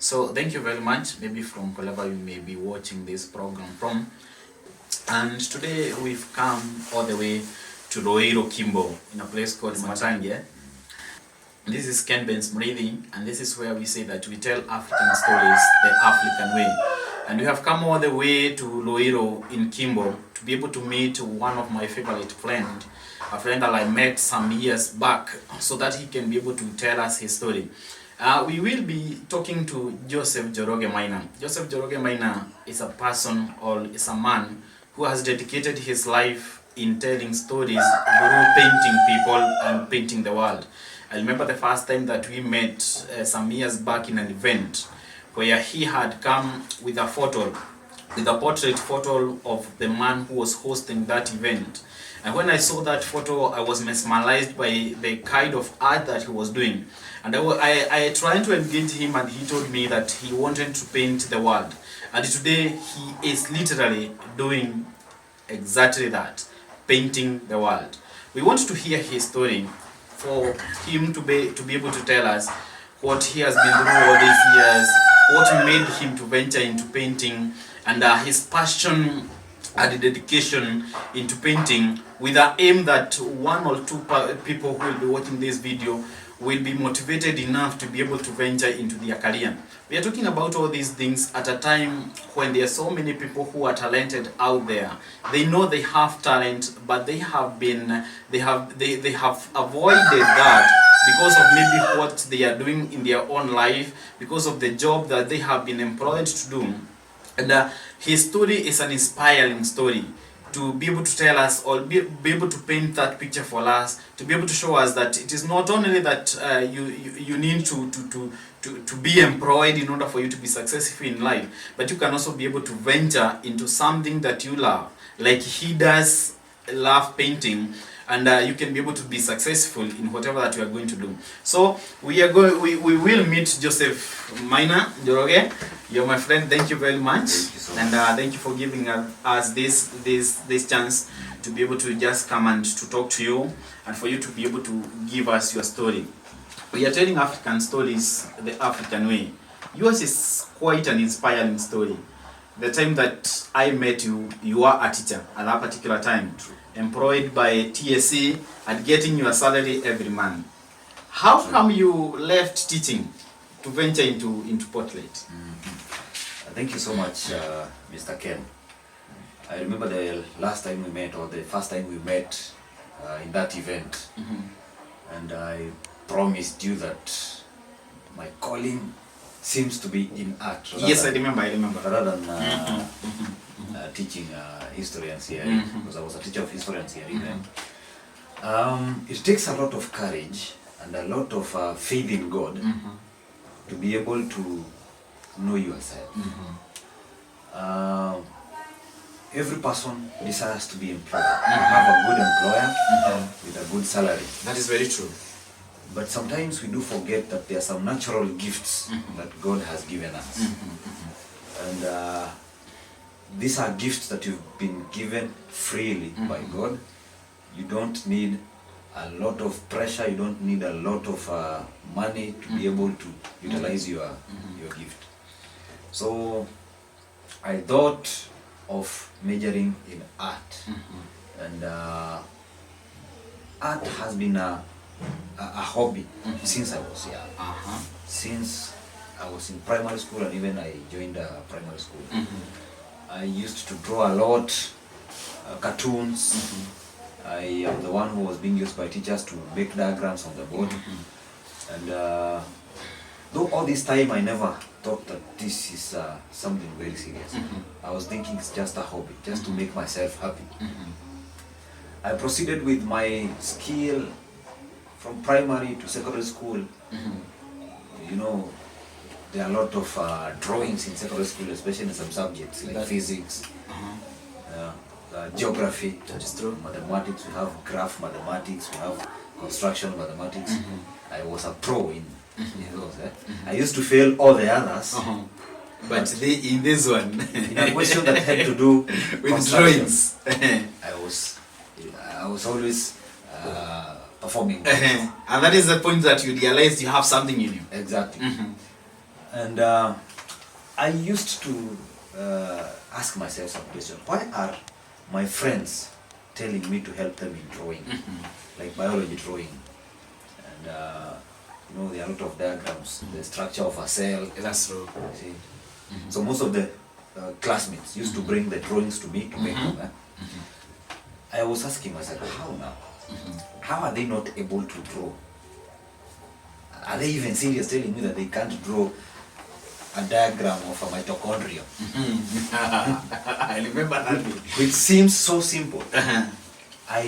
So thank you very much, maybe from wherever you may be watching this program from. And today we've come all the way to Roiro Kimbo in a place called Matange. This is Ken Ben's breathing, and this is where we say that we tell African stories the African way. And we have come all the way to Roiro in Kimbo to be able to meet one of my favorite friends, a friend that I met some years back, so that he can be able to tell us his story. We will be talking to Joseph Joroge Maina. Joseph Joroge Maina is a person, or is a man who has dedicated his life in telling stories through painting people and painting the world. I remember the first time that we met some years back in an event where he had come with a photo, with a portrait photo of the man who was hosting that event. And when I saw that photo, I was mesmerized by the kind of art that he was doing. And I tried to engage him, and he told me that he wanted to paint the world. And today he is literally doing exactly that, painting the world. We want to hear his story for him to be able to tell us what he has been through all these years, what made him to venture into painting, and his passion and dedication into painting, with the aim that one or two people who will be watching this video will be motivated enough to be able to venture into their career. We are talking about all these things at a time when there are so many people who are talented out there. They know they have talent, but they have avoided that because of maybe what they are doing in their own life, because of the job that they have been employed to do. And his story is an inspiring story to be able to tell us, or be able to paint that picture for us, to be able to show us that it is not only that you need to be employed in order for you to be successful in life, but you can also be able to venture into something that you love, like he does love painting, and you can be able to be successful in whatever that you are going to do. So we will meet Joseph Maina Joroge. You're my friend. Thank you very much. Thank you so much. And thank you for giving us this chance to be able to just come and to talk to you, and for you to be able to give us your story. We are telling African stories the African way. Yours is quite an inspiring story. The time that I met you, you were a teacher at that particular time, employed by TSC and getting your salary every month. How come you left teaching to venture into portrait? Thank you so much, Mr. Ken. I remember the last time we met, or the first time we met in that event, and I promised you that my calling seems to be in art. Yes, I remember. Rather than teaching history and theory, because I was a teacher of history and theory then. It takes a lot of courage and a lot of faith in God to be able to know yourself. Every person desires to be employed, have a good employer with a good salary. That is very true. But sometimes we do forget that there are some natural gifts that God has given us. And these are gifts that you've been given freely by God. You don't need a lot of pressure, you don't need a lot of money to be able to utilize your gift. So I thought of majoring in art. And art has been a hobby since I was young. Since I was in primary school, and even I joined primary school. I used to draw a lot, cartoons. I am the one who was being used by teachers to make diagrams on the board. And though all this time I never thought that this is something very serious. I was thinking it's just a hobby, just to make myself happy. I proceeded with my skill from primary to secondary school. You know, there are a lot of drawings in secondary school, especially in some subjects like physics, geography, that is true. Mathematics. We have graph mathematics, we have construction mathematics. I was a pro in those. I used to fail all the others, but in this one, in a question that had to do with drawings, I was always performing. And that is the point that you realized you have something in you. Exactly. And I used to ask myself some question. Why are my friends telling me to help them in drawing, like biology drawing? And you know, there are a lot of diagrams, the structure of a cell. That's true. See? So most of the classmates used to bring the drawings to me to make them. I was asking myself, how now? How are they not able to draw? Are they even serious telling me that they can't draw a diagram of a mitochondria? I remember that. Which seems so simple. I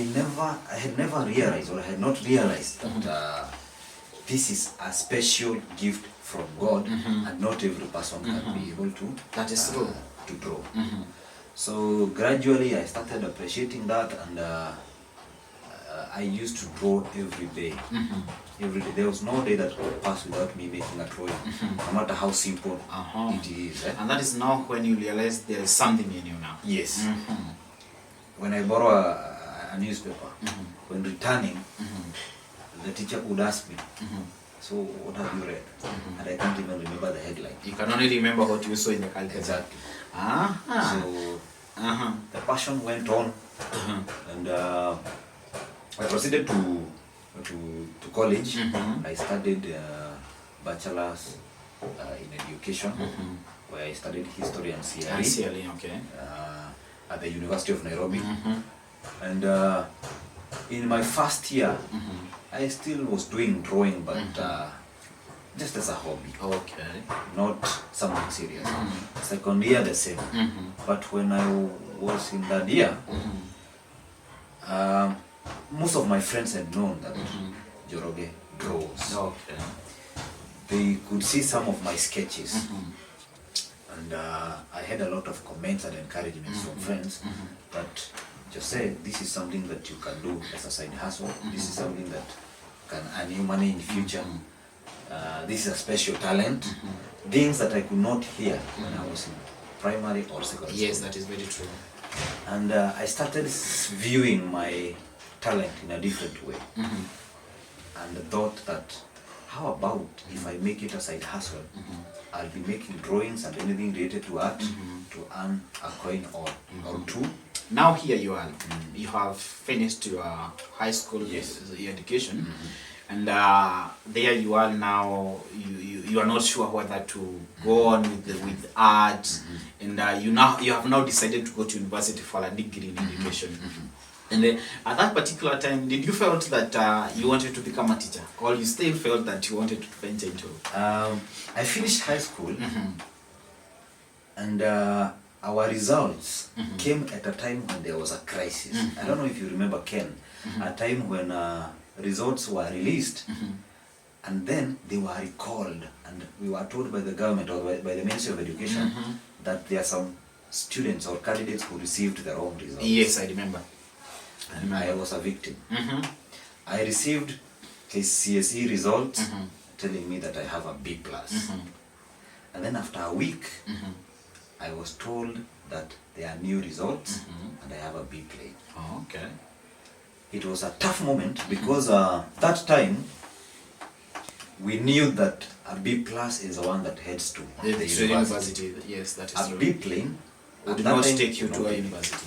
had never realized, or I had not realized that this is a special gift from God, and not every person can be able to. That is true. To draw. So gradually I started appreciating that, and I used to draw every day. Every day. There was no day that could pass without me making a drawing, no matter how simple it is. And that is now when you realize there is something in you now. Yes. When I borrow a newspaper, when returning, the teacher would ask me, so what have you read? And I can't even remember the headline. You can only remember what you saw in the calculator. Exactly. So the passion went on, and I proceeded to college. I studied bachelor's in education, where I studied history and CRE. Okay. At the University of Nairobi. And in my first year, I still was doing drawing, but just as a hobby. Okay. Not something serious. Second year, the same. But when I was in that year, most of my friends had known that Joroge draws. Okay. They could see some of my sketches. And I had a lot of comments and encouragements from friends that just said, this is something that you can do as a side hustle. This is something that can earn you money in the future. This is a special talent. Things that I could not hear when I was in primary or secondary school. Yes, that is very true. And I started viewing my talent in a different way. And thought that, how about if I make it a side hustle? I'll be making drawings and anything related to art to earn a coin or two. Now here you are. You have finished your high school education, and there you are now. You are not sure whether to go on with art, and you have now decided to go to university for a degree in education. And at that particular time, did you felt that you wanted to become a teacher, or you still felt that you wanted to venture into? I finished high school, and our results came at a time when there was a crisis. I don't know if you remember, Ken, a time when results were released, and then they were recalled, and we were told by the government or by the Ministry of Education that there are some students or candidates who received the wrong results. Yes, I remember. And I was a victim. I received KCSE results telling me that I have a B+. And then after a week, I was told that there are new results and I have a B plane. Oh, okay. It was a tough moment because that time we knew that a B+ is the one that heads to the university. Yes, that is a true. B plane would not take you to a university.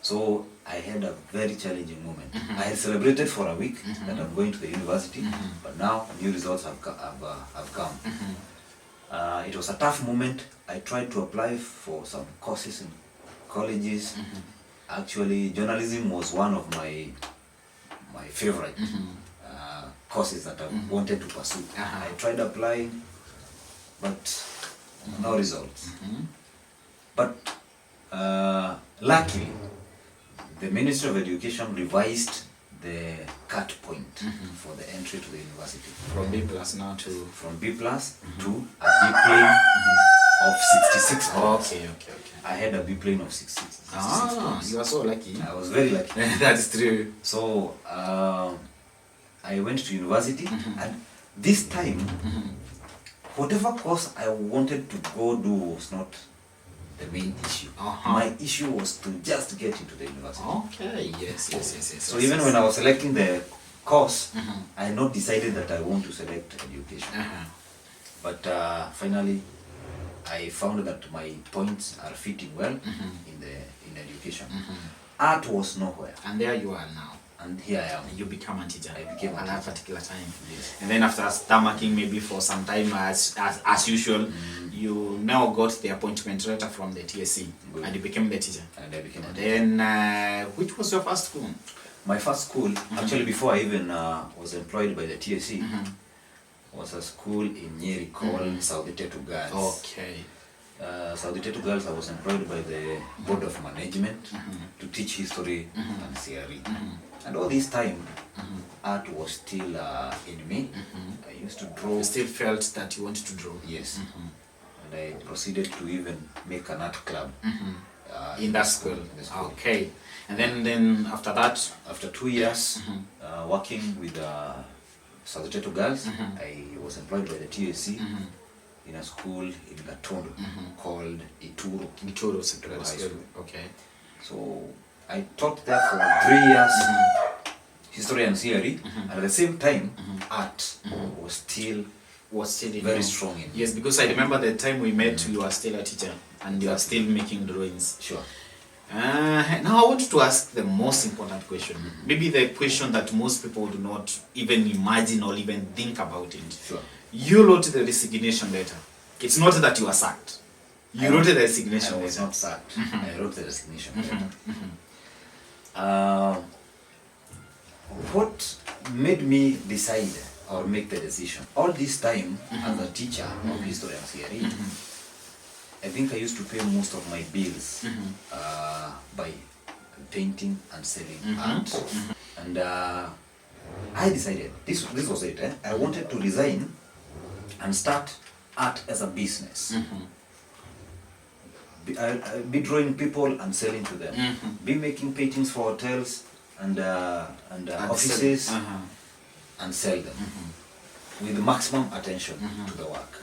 So I had a very challenging moment. I had celebrated for a week that I'm going to the university, but now new results have come. It was a tough moment. I tried to apply for some courses in colleges. Actually, journalism was one of my favorite courses that I wanted to pursue. I tried applying, but no results. But luckily, the Ministry of Education revised the cut point for the entry to the university. From B+ now to... From B+ to a B plane of 66 points. Okay. I had a B plane of 66 points. You are so lucky. I was very lucky. That's true. So I went to university, and this time, whatever course I wanted to go do was not the main issue. My issue was to just get into the university. Okay, yes. So even when I was selecting the course, I had not decided that I want to select education. But finally, I found that my points are fitting well in education. Art was nowhere. And there you are now. And here I am. You become a teacher. I became at a that teacher. particular time. Yes. And then after stomaching maybe for some time as usual, you now got the appointment letter from the TSC. Good. And you became the teacher. And I became a And teacher. then which was your first school? My first school, actually before I even was employed by the TSC, was a school in Nyeri called South Tetu Girls. Okay. South Tetu Girls, I was employed by the Board of Management to teach history and theory. And all this time, art was still in me. I used to draw. You still felt that you wanted to draw? Yes. And I proceeded to even make an art club. In that school? In the school. Okay. And then after that? After 2 years working with South Tetu Girls, I was employed by the TSC in a school in Gatundu called Ituro. Ituro Secondary High School. School. Okay. So I taught there for 3 years history and theory, and at the same time art was still in very you. strong in me. Yes, because I remember the time we met, you were still a teacher and you are still making drawings. Sure. Now I want to ask the most important question. Maybe the question that most people do not even imagine or even think about it. Sure. You wrote the resignation letter. It's not that you were sacked. You wrote the resignation I was letter. not sacked. I wrote the resignation letter. What made me decide or make the decision? All this time as a teacher of history and theory, I think I used to pay most of my bills by painting and selling art. And I decided, this was it, I wanted to resign and start art as a business. Be drawing people and selling to them. Be making paintings for hotels and offices and sell them with maximum attention to the work.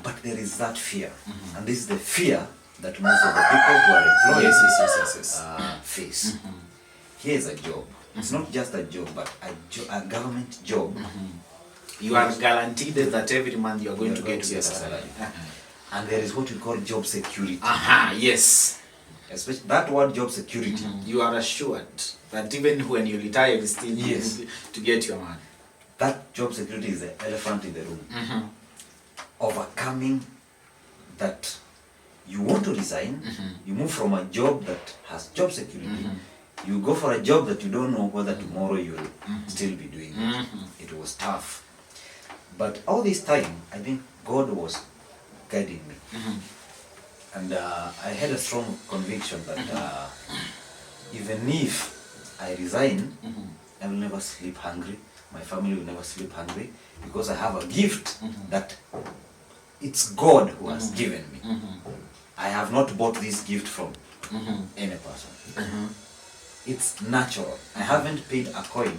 But there is that fear, and this is the fear that most of the people who are employed face. Here is a job. It's not just a job, but a government job. You are guaranteed that every month you are going to get your salary. And there is what we call job security. Yes. Especially that word, job security. You are assured that even when you retire, you still need to get your money. That job security is the elephant in the room. Overcoming that you want to resign, you move from a job that has job security, you go for a job that you don't know whether tomorrow you will still be doing it. It was tough. But all this time, I think God was guiding me. And I had a strong conviction that even if I resign, I will never sleep hungry. My family will never sleep hungry, because I have a gift that it's God who has given me. I have not bought this gift from any person. It's natural. I haven't paid a coin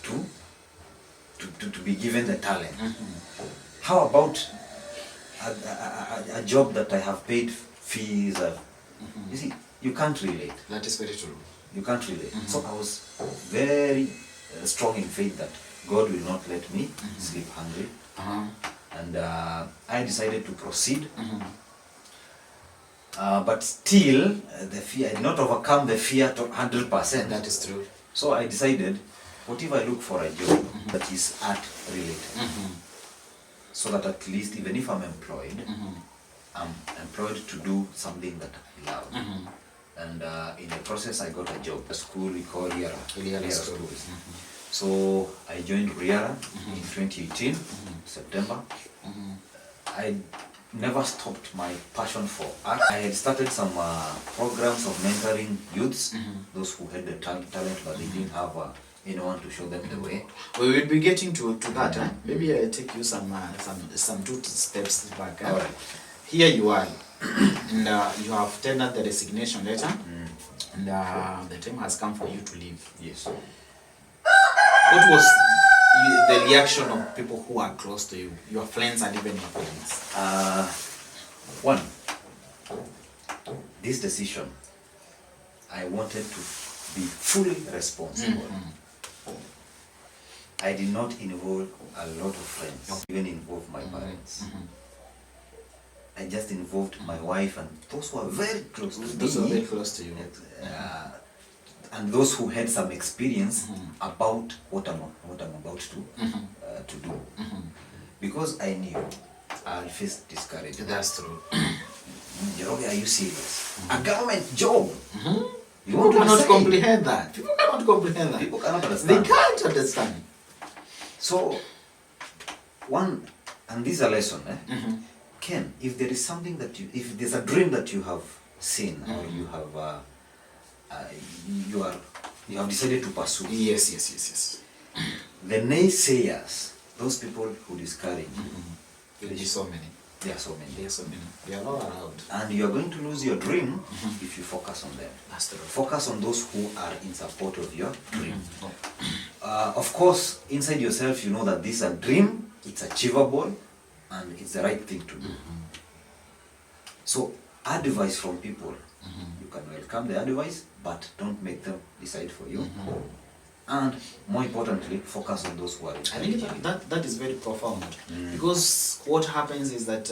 to be given the talent. How about a job that I have paid fees? You see, you can't relate. That is very true. You can't relate. So I was very strong in faith that God will not let me sleep hungry. And I decided to proceed. But still, the fear, I did not overcome the fear to 100%. That is true. So I decided, what if I look for a job that is art related? So that at least, even if I'm employed, I'm employed to do something that I love. And in the process, I got a job, a school we call Riara Schools. So I joined Riara in 2018, September. I never stopped my passion for art. I had started some programs of mentoring youths, those who had the talent but they didn't have anyone to show them the way. We will be getting to that. Maybe I'll take you some 2 steps back. All right. Here you are, and you have tendered the resignation letter, and the time has come for you to leave. Yes. What was the reaction of people who are close to you, your friends and even your parents? One, this decision, I wanted to be fully responsible. I did not involve a lot of friends, even involve my parents. I just involved my wife and those who are very close to me. Those who are very close to you. And those who had some experience about what I'm about to do. Because I knew I'll face discouragement. That's true. Jeroge, are you serious? A government job? People cannot comprehend that. People cannot comprehend that. People cannot understand. They can't understand. So, and this is a lesson, Ken, if there is something that if there's a dream that you have seen or you have decided to pursue. Yes. The naysayers, those people who discourage you, There are so many. there are so many. They are all around. And you are going to lose your dream if you focus on them. That's true. Focus on those who are in support of your dream. Of course, inside yourself, you know that this is a dream, it's achievable, and it's the right thing to do. So, advice from people, you can welcome the advice, but don't make them decide for you. And more importantly, focus on those who are. I think that is very profound, because what happens is that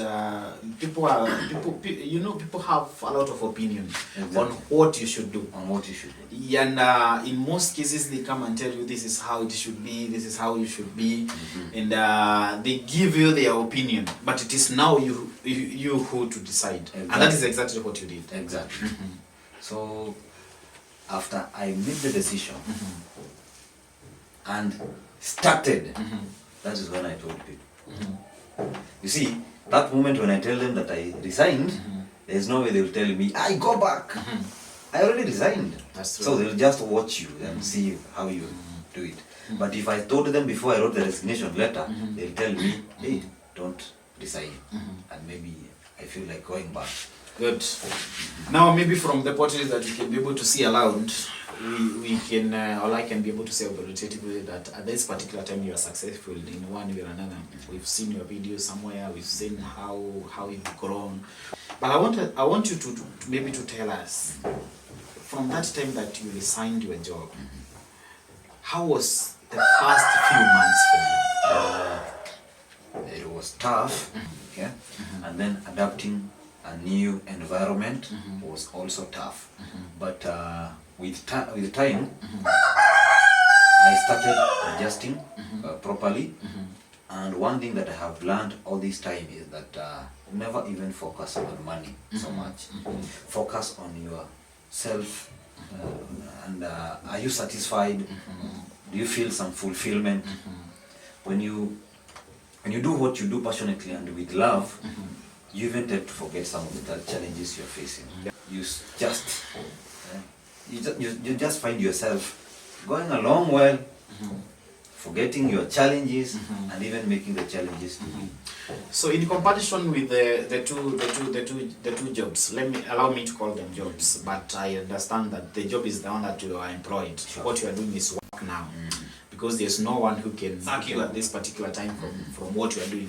people have a lot of opinion on what you should do. On what you should do. And in most cases, they come and tell you this is how it should be, this is how you should be, and they give you their opinion. But it is now you who to decide, and that is exactly what you did. Exactly. So after I made the decision and started, that is when I told people. You see, that moment when I tell them that I resigned, there is no way they will tell me, I go back. I already resigned. That's true. So they'll just watch you and see how you do it. But if I told them before I wrote the resignation letter, they'll tell me, hey, don't resign. And maybe I feel like going back. Good. Now, maybe from the portraits that we can be able to see aloud, we can, or I can be able to say authoritatively that at this particular time you are successful in one way or another. We've seen your videos somewhere, we've seen how you've grown. But I want you to maybe to tell us, from that time that you resigned your job, how was the first few months for you? It was tough, okay? And then adapting a new environment was also tough. But with time, I started adjusting properly. And one thing that I have learned all this time is that never even focus on money so much. Focus on yourself. And are you satisfied? Do you feel some fulfillment? When you do what you do passionately and with love, you even tend to forget some of the challenges you're facing. You just find yourself going along well, forgetting your challenges and even making the challenges to be. So, in comparison with the two jobs, allow me to call them jobs, but I understand that the job is the one that you are employed. Sure. What you are doing is work now, because there's no one who can sack you at this particular time from what you are doing.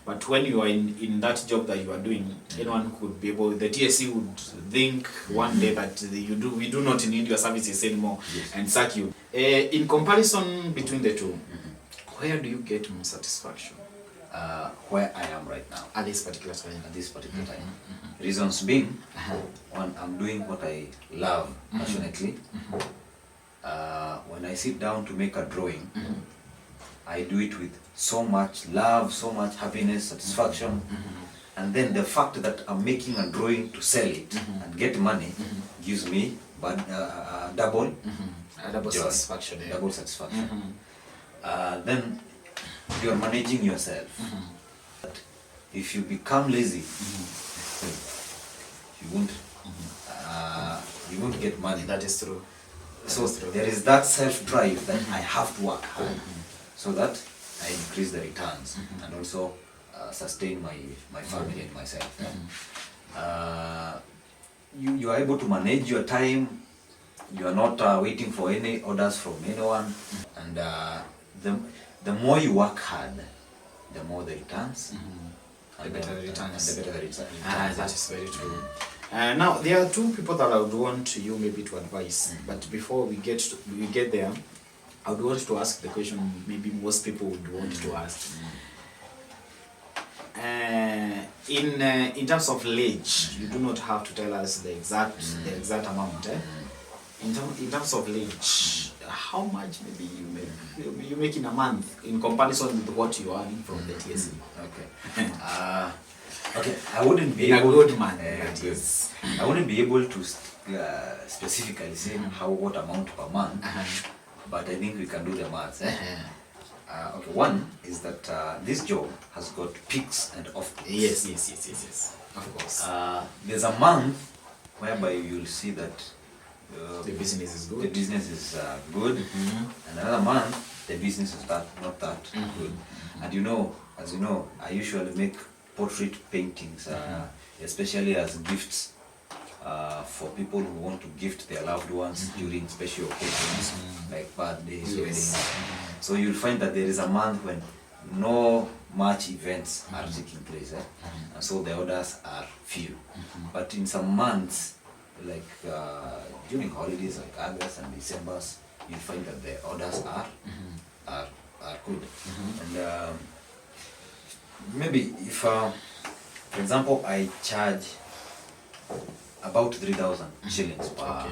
But when you are in that job that you are doing, anyone could be able, the TSC would think one day that we do not need your services anymore, and sack you. In comparison between the two, where do you get more satisfaction? Where I am right now. At this particular time. At this particular time. Reasons being, one, I'm doing what I love passionately. When I sit down to make a drawing, I do it with so much love, so much happiness, satisfaction. And then the fact that I'm making a drawing to sell it and get money gives me double joy, satisfaction. Yeah. double satisfaction. Then you're managing yourself. If you become lazy, you won't get money. That is true. So there is that self-drive that I have to work hard so that I increase the returns and also sustain my family and myself. You are able to manage your time. You are not waiting for any orders from anyone. And the more you work hard, the more the returns. The better the returns. And the better the returns. That is very true. Now, there are two people that I would want you maybe to advise, but before we get there, I would want to ask the question maybe most people would want to ask. In terms of age, you do not have to tell us the exact amount. In terms of age, how much maybe you make in a month in comparison with what you earn from the TSC? Okay. Okay. I wouldn't be In a able good man, good. I wouldn't be able to specifically say what amount per month, but I think we can do the maths. Okay, one is that this job has got peaks and off peaks. Yes. Of course. There's a month whereby you'll see that The business is good. the business is good, and another month the business is not that good. And as you know, I usually make portrait paintings, especially as gifts for people who want to gift their loved ones during special occasions like birthdays, weddings. So you'll find that there is a month when no much events are taking place, and so the orders are few. But in some months, like during holidays like August and December, you'll find that the orders are good. And maybe if, for example, I charge about 3,000 shillings per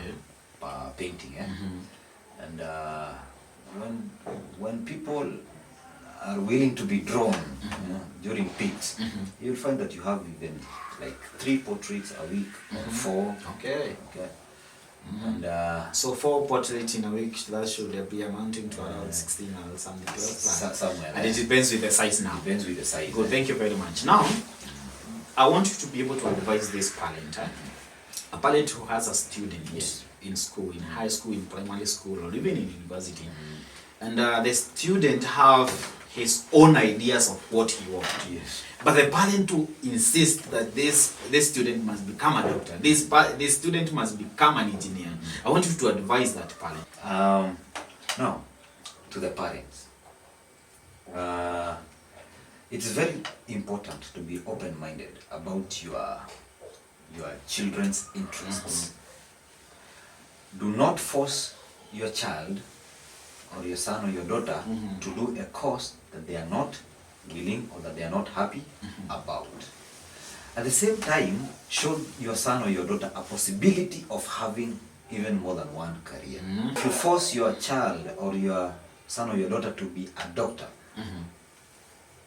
painting, and when people are willing to be drawn during peaks, you'll find that you have even like 3 portraits a week or 4. Okay. And so 4 portraits in a week, that should be amounting to around 16 or something close. Somewhere. And it depends with the size now. Depends with the size. Good, thank you very much. Now, I want you to be able to advise this parent. A parent who has a student in school, in high school, in primary school, or even in university, and the student have his own ideas of what he wants. Yes. But the parent to insist that this student must become a doctor, this student must become an engineer. I want you to advise that parent. Now, to the parents, it's very important to be open-minded about your children's interests. Do not force your child or your son or your daughter to do a course that they are not willing or that they are not happy about. At the same time, show your son or your daughter a possibility of having even more than one career. If you force your child or your son or your daughter to be a doctor,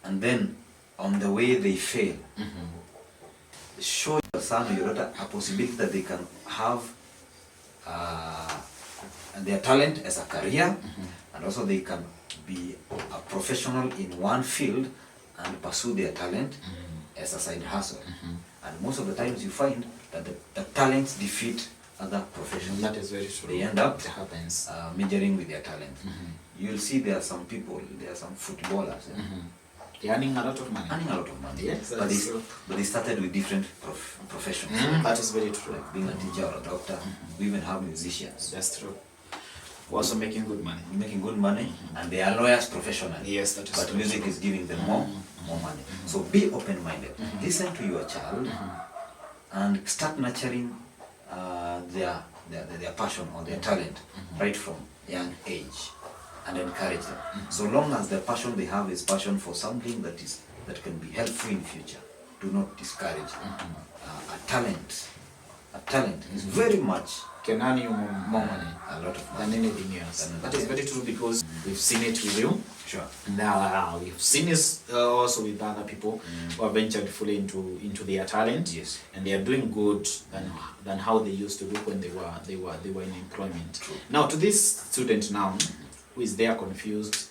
and then on the way they fail, show your son or your daughter a possibility that they can have their talent as a career, and also they can be a professional in one field and pursue their talent as a side hustle. And most of the times you find that the talents defeat other professions. That is very true. They end up It happens. majoring with their talent. You'll see there are some people, there are some footballers They're earning a lot of money. earning a lot of money, Yes, but that's true. they started with different professions. That is very true. Like being a teacher or a doctor. We even have musicians. That's true. Also making good money. Making good money, and they are lawyers professionally. Yes, that is But true. music is giving them more money. So be open-minded. Listen to your child and start nurturing their passion or their talent right from young age, and encourage them. So long as the passion they have is passion for something that can be helpful in future, do not discourage. A talent is very much Can earn you more money a lot of than money. anything else. Than That is very true because we've seen it with you. Sure. Now we've seen it also with other people who have ventured fully into their talent. Yes. And they are doing good than how they used to do when they were in employment. True. Now to this student now who is there confused,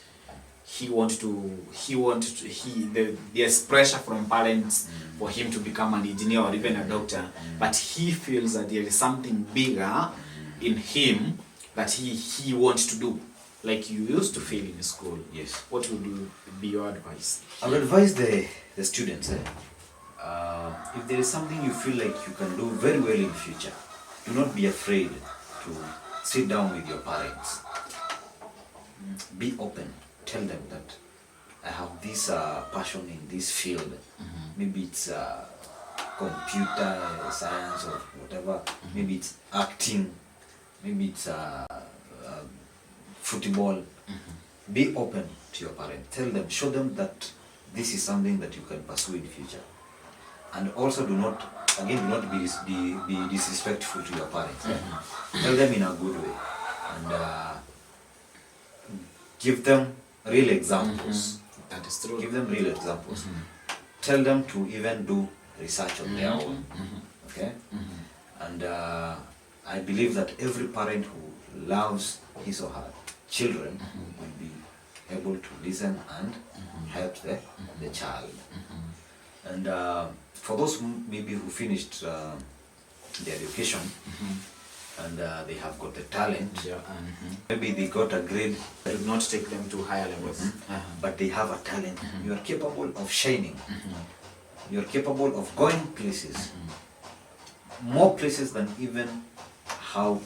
there's pressure from parents for him to become an engineer or even a doctor, but he feels that there is something bigger in him that he wants to do, like you used to feel in school. Yes. What would be your advice? I would advise the students, if there is something you feel like you can do very well in future, do not be afraid to sit down with your parents. Be open. Tell them that I have this passion in this field. Maybe it's computer science or whatever. Maybe it's acting. Maybe it's football. Be open to your parents. Tell them, show them that this is something that you can pursue in future. And also do not be disrespectful to your parents. Tell them in a good way. And give them real examples. That is true. Give them real examples. Tell them to even do research on their own. Okay? And I believe that every parent who loves his or her children will be able to listen and help the child. And for those maybe who finished their education and they have got the talent, maybe they got a grade, Do not take them to higher levels. but they have a talent. You are capable of shining. You are capable of going places, more places than even how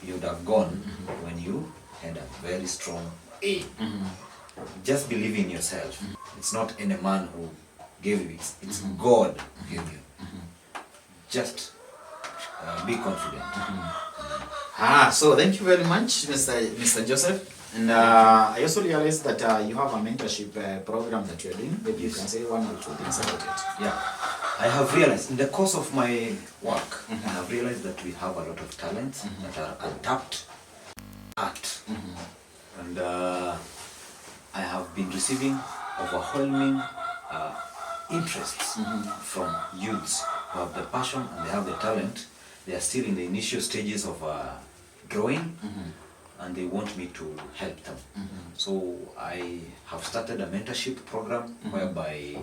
you would have gone when you had a very strong A. Just believe in yourself. It's not any man who gave you, it's God who gave you. Just be confident. So thank you very much, Mr. Joseph. And I also realized that you have a mentorship program that you're doing. Maybe you can say one or two things about it. Yeah, I have realized in the course of my work, I have realized that we have a lot of talents that are untapped art. And I have been receiving overwhelming interests from youths who have the passion and they have the talent. They are still in the initial stages of drawing, and they want me to help them. So I have started a mentorship program whereby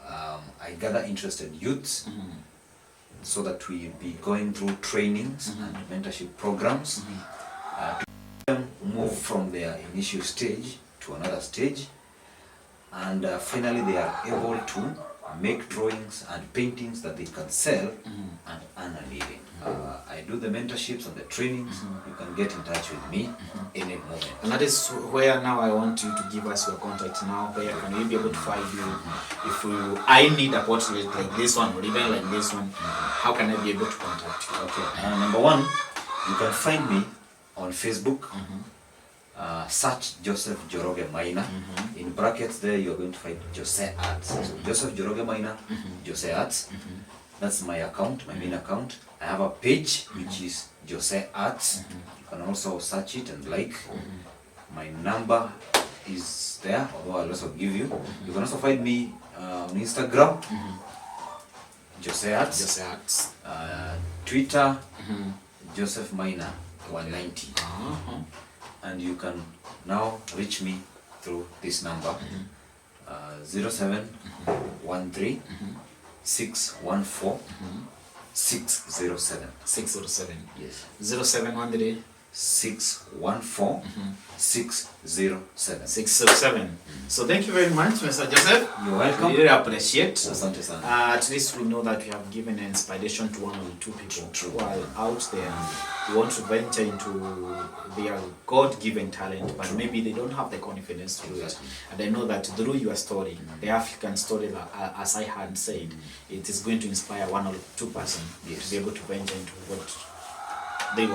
I gather interested youths so that we be going through trainings and mentorship programs to help them move from their initial stage to another stage, and finally they are able to make drawings and paintings that they can sell and earn a living. I do the mentorships and the trainings. You can get in touch with me any moment. And that is where now I want you to give us your contact now. Where can we be able to find you? If I need a portrait like this one or even like this one, how can I be able to contact you? Okay. Number one, you can find me on Facebook. Search Joseph Joroge Maina. In brackets there you are going to find Jose Arts. So Joseph Joroge Maina, Jose Arts. That's my account, my main account. I have a page which is Jose Arts. You can also search it and like. My number is there, although I'll also give you. You can also find me on Instagram, Jose Arts. Jose Arts. Twitter, Joseph Maina 190. And you can now reach me through this number, 0713 614 607. 607. Yes. 0713 614 607. 607. So thank you very much, Mr. Joseph. You're welcome. We really appreciate. Asante sana. At least we know that we have given inspiration to one or two people who are out there who want to venture into their God-given talent, but maybe they don't have the confidence to do it. And I know that through your story, the African story, as I had said, it is going to inspire one or two person to be able to venture into what they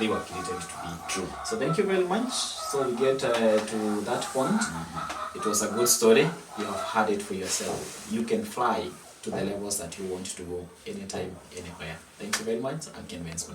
were created to be. True. So thank you very much. So we get to that point. It was a good story. You have had it for yourself. You can fly to the levels that you want to go anytime, anywhere. Thank you very much. I'm Ken Vance.